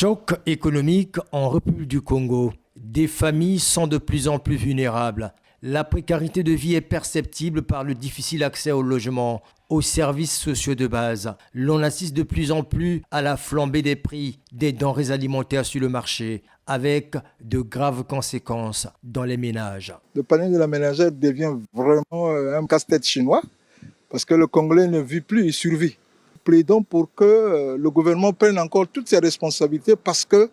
Choc économique en République du Congo. Des familles sont de plus en plus vulnérables. La précarité de vie est perceptible par le difficile accès au logement, aux services sociaux de base. L'on assiste de plus en plus à la flambée des prix des denrées alimentaires sur le marché, avec de graves conséquences dans les ménages. Le panier de la ménagère devient vraiment un casse-tête chinois parce que le Congolais ne vit plus, il survit. Plaidons pour que le gouvernement prenne encore toutes ses responsabilités parce que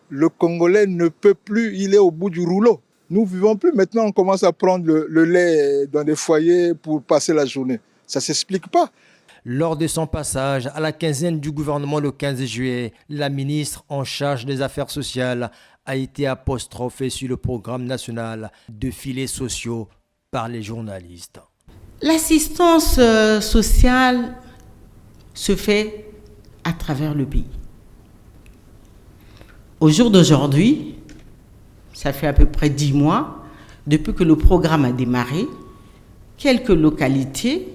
le Congolais ne peut plus, il est au bout du rouleau. Nous ne vivons plus. Maintenant, on commence à prendre le lait dans des foyers pour passer la journée. Ça ne s'explique pas. Lors de son passage à la quinzaine du gouvernement le 15 juillet, la ministre en charge des Affaires sociales a été apostrophée sur le programme national de filets sociaux par les journalistes. L'assistance sociale se fait à travers le pays. Au jour d'aujourd'hui, ça fait à peu près 10 mois, depuis que le programme a démarré, quelques localités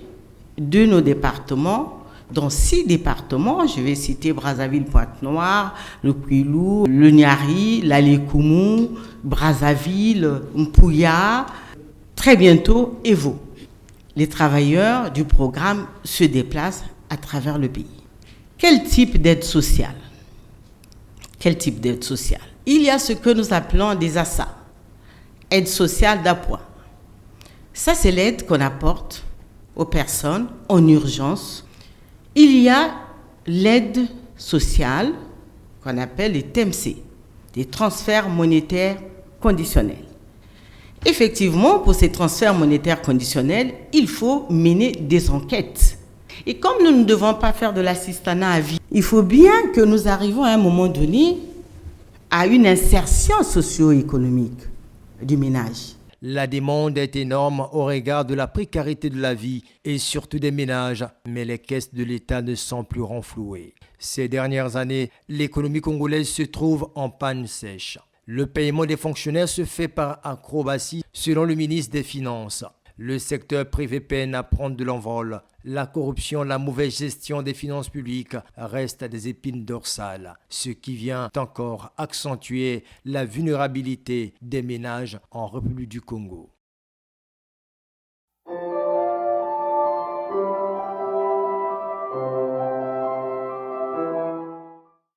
de nos départements, dans 6 départements, je vais citer Brazzaville, Pointe-Noire, le Kwilu, le Niari, l'Alekumu, Brazzaville, Mpuya, très bientôt Evo. Les travailleurs du programme se déplacent à travers le pays. Quel type d'aide sociale? Quel type d'aide sociale? Il y a ce que nous appelons des ASA, aide sociale d'appoint. Ça, c'est l'aide qu'on apporte aux personnes en urgence. Il y a l'aide sociale qu'on appelle les TMC, des transferts monétaires conditionnels. Effectivement, pour ces transferts monétaires conditionnels, il faut mener des enquêtes. Et comme nous ne devons pas faire de l'assistanat à vie, il faut bien que nous arrivions à un moment donné à une insertion socio-économique du ménage. La demande est énorme au regard de la précarité de la vie et surtout des ménages, mais les caisses de l'État ne sont plus renflouées. Ces dernières années, l'économie congolaise se trouve en panne sèche. Le paiement des fonctionnaires se fait par acrobatie, selon le ministre des Finances. Le secteur privé peine à prendre de l'envol. La corruption, la mauvaise gestion des finances publiques restent des épines dorsales, ce qui vient encore accentuer la vulnérabilité des ménages en République du Congo.